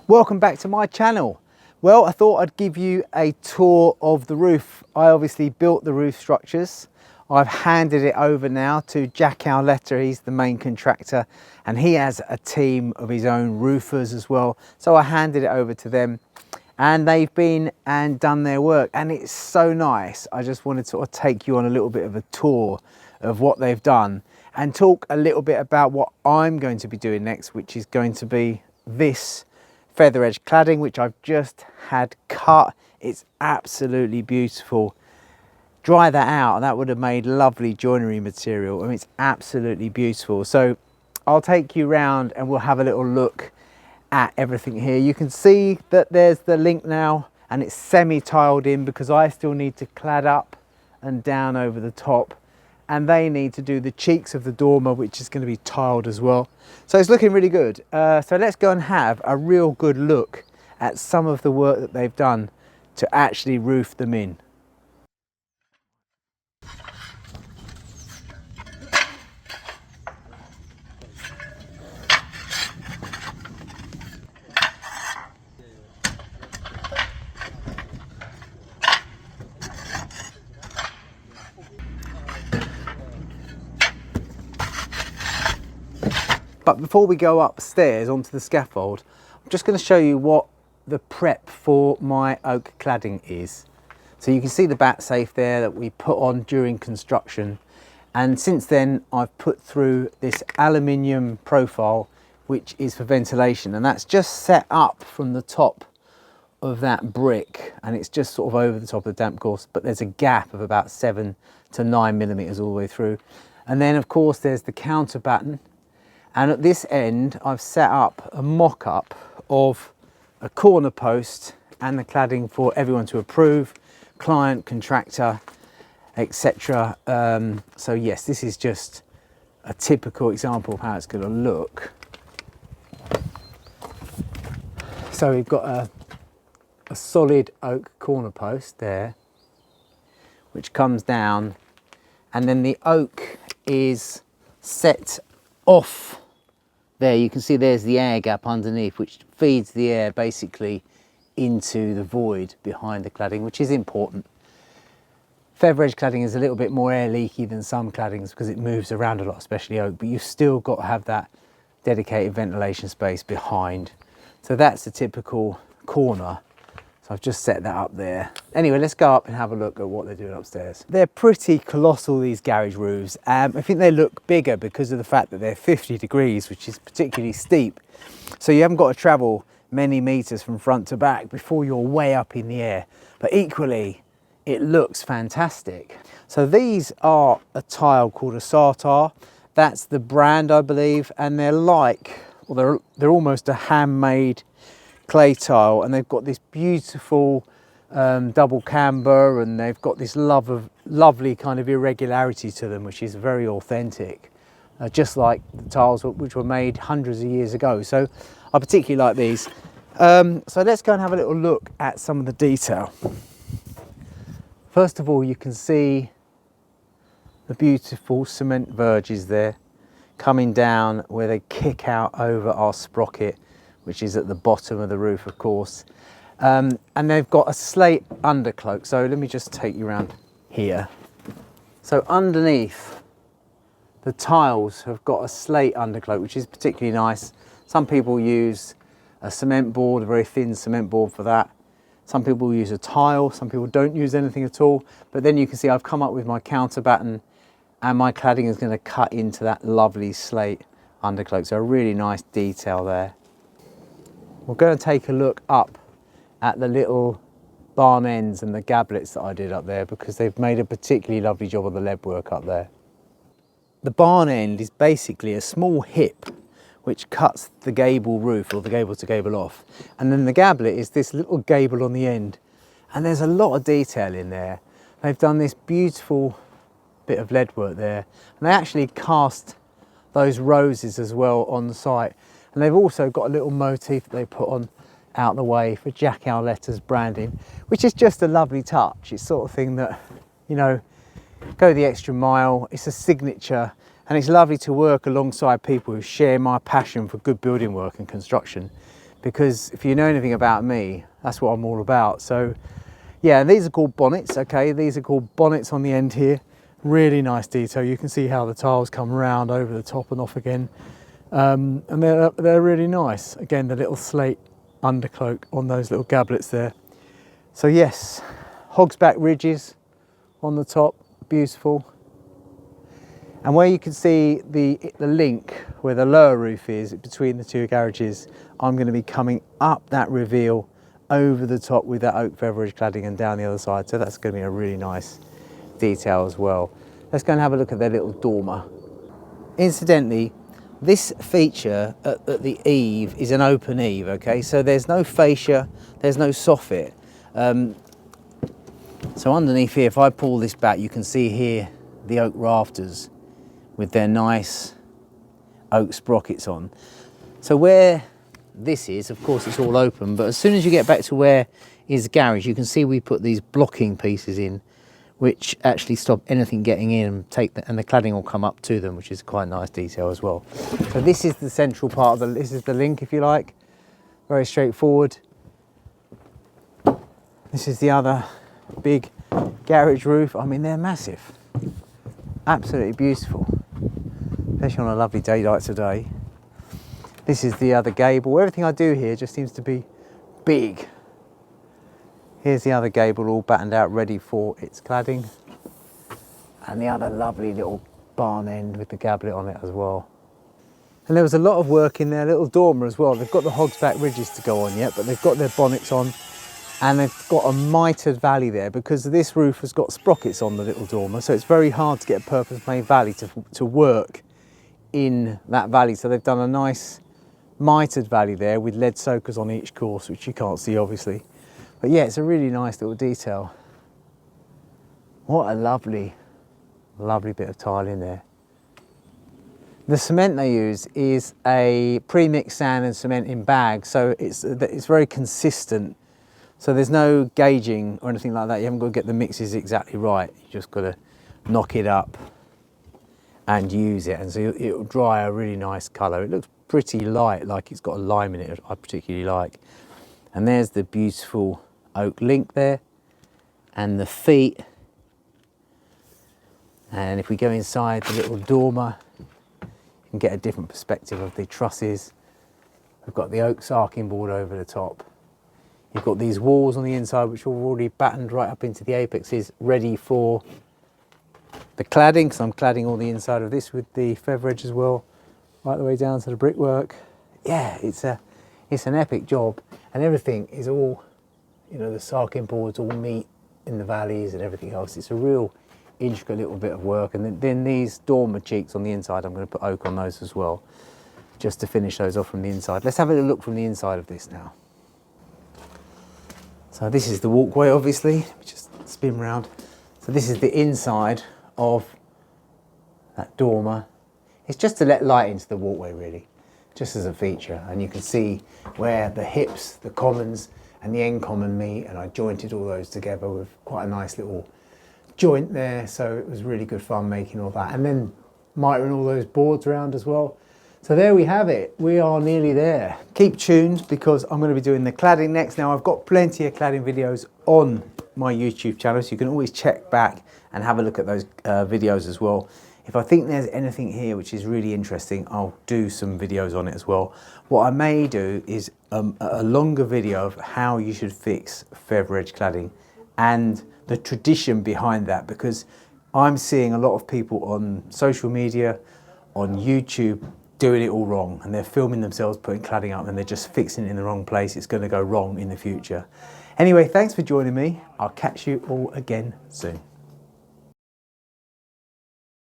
Welcome back to my channel. Well, I thought I'd give you a tour of the roof. I obviously built the roof structures. I've handed it over now to Jack Arletta. He's the main contractor and he has a team of his own roofers as well. So I handed it over to them and they've been and done their work and it's so nice. I just wanted to sort of take you on a little bit of a tour of what they've done and talk a little bit about what I'm going to be doing next, which is going to be this feather edge cladding, which I've just had cut. It's absolutely beautiful. Dry that out and that would have made lovely joinery material. I mean, it's absolutely beautiful. So I'll take you round and we'll have a little look at everything here. You can see that there's the link now and it's semi-tiled in because I still need to clad up and down over the top, and they need to do the cheeks of the dormer, which is going to be tiled as well. So it's looking really good. So let's go and have a real good look at some of the work that they've done to actually roof them in. But before we go upstairs onto the scaffold, I'm just going to show you what the prep for my oak cladding is. So you can see the bat safe there that we put on during construction, and since then I've put through this aluminium profile which is for ventilation, and that's just set up from the top of that brick and it's just sort of over the top of the damp course, but there's a gap of about 7 to 9 millimeters all the way through. And then of course there's the counter batten. And at this end, I've set up a mock-up of a corner post and the cladding for everyone to approve, client, contractor, etc. So yes, this is just a typical example of how it's going to look. So we've got a solid oak corner post there, which comes down, and then the oak is set off there. You can see there's the air gap underneath which feeds the air basically into the void behind the cladding, which is important. Feather edge cladding is a little bit more air leaky than some claddings because it moves around a lot, especially oak, but you've still got to have that dedicated ventilation space behind. So that's a typical corner. I've just set that up there. Anyway, let's go up and have a look at what they're doing upstairs. They're pretty colossal, these garage roofs. I think they look bigger because of the fact that they're 50 degrees, which is particularly steep. So you haven't got to travel many meters from front to back before you're way up in the air. But equally, it looks fantastic. So these are a tile called a sartar. That's the brand, I believe, and they're like, well, they're almost a handmade clay tile, and they've got this beautiful double camber, and they've got this lovely kind of irregularity to them, which is very authentic, just like the tiles which were made hundreds of years ago. So I particularly like these. So let's go and have a little look at some of the detail. First of all, you can see the beautiful cement verges there coming down where they kick out over our sprocket, which is at the bottom of the roof, of course. And they've got a slate undercloak. So let me just take you around here. So underneath, the tiles have got a slate undercloak, which is particularly nice. Some people use a cement board, a very thin cement board for that. Some people use a tile, some people don't use anything at all. But then you can see I've come up with my counter batten, and my cladding is going to cut into that lovely slate undercloak. So a really nice detail there. We're going to take a look up at the little barn ends and the gablets that I did up there, because they've made a particularly lovely job of the lead work up there. The barn end is basically a small hip which cuts the gable roof, or the gable to gable off, and then the gablet is this little gable on the end, and there's a lot of detail in there. They've done this beautiful bit of lead work there, and they actually cast those roses as well on the site. And they've also got a little motif that they put on out the way for Jack Arletta's branding, which is just a lovely touch. It's sort of thing that, you know, go the extra mile. It's a signature, and it's lovely to work alongside people who share my passion for good building work and construction, because if you know anything about me, that's what I'm all about. So yeah, and these are called bonnets, okay? These are called bonnets on the end here. Really nice detail. You can see how the tiles come around over the top and off again. And they're really nice. Again, the little slate undercloak on those little gablets there. So yes, hogsback ridges on the top, beautiful. And where you can see the link where the lower roof is between the two garages, I'm going to be coming up that reveal over the top with that oak beverage cladding and down the other side. So that's going to be a really nice detail as well. Let's go and have a look at their little dormer. Incidentally, this feature at the eave is an open eave, okay? So there's no fascia, there's no soffit. So underneath here, if I pull this back, you can see here the oak rafters with their nice oak sprockets on. So where this is, of course, it's all open, but as soon as you get back to where is the garage, you can see we put these blocking pieces in, which actually stop anything getting in and and the cladding will come up to them, which is quite a nice detail as well. So this is the central part of this is the link, if you like. Very straightforward. This is the other big garage roof. I mean, they're massive. Absolutely beautiful, especially on a lovely day like today. This is the other gable. Everything I do here just seems to be big. Here's the other gable all battened out, ready for its cladding. And the other lovely little barn end with the gablet on it as well. And there was a lot of work in their little dormer as well. They've got the hogsback ridges to go on yet, but they've got their bonnets on. And they've got a mitred valley there because this roof has got sprockets on the little dormer. So it's very hard to get a purpose-made valley to work in that valley. So they've done a nice mitred valley there with lead soakers on each course, which you can't see obviously. But yeah, it's a really nice little detail. What a lovely, lovely bit of tile in there. The cement they use is a pre-mixed sand and cement in bags, so it's very consistent. So there's no gauging or anything like that. You haven't got to get the mixes exactly right. You just got to knock it up and use it. And so it'll dry a really nice colour. It looks pretty light, like it's got a lime in it, I particularly like. And there's the beautiful oak link there and the feet. And if we go inside the little dormer, you can get a different perspective of the trusses. We've got the oak sarking board over the top. You've got these walls on the inside which are already battened right up into the apexes, ready for the cladding, because I'm cladding all the inside of this with the feather edge as well, right the way down to the brickwork. Yeah, it's an epic job, and everything is all, you know, the sarking boards all meet in the valleys and everything else. It's a real intricate little bit of work. And then these dormer cheeks on the inside, I'm going to put oak on those as well, just to finish those off from the inside. Let's have a look from the inside of this now. So this is the walkway, obviously. Let me just spin round. So this is the inside of that dormer. It's just to let light into the walkway, really, just as a feature. And you can see where the hips, the commons and the end common meet, and I jointed all those together with quite a nice little joint there. So it was really good fun making all that. And then mitering all those boards around as well. So there we have it. We are nearly there. Keep tuned because I'm going to be doing the cladding next. Now I've got plenty of cladding videos on my YouTube channel, so you can always check back and have a look at those videos as well. If I think there's anything here which is really interesting, I'll do some videos on it as well. What I may do is a longer video of how you should fix feather edge cladding and the tradition behind that, because I'm seeing a lot of people on social media, on YouTube, doing it all wrong, and they're filming themselves putting cladding up and they're just fixing it in the wrong place. It's going to go wrong in the future. Anyway, thanks for joining me. I'll catch you all again soon.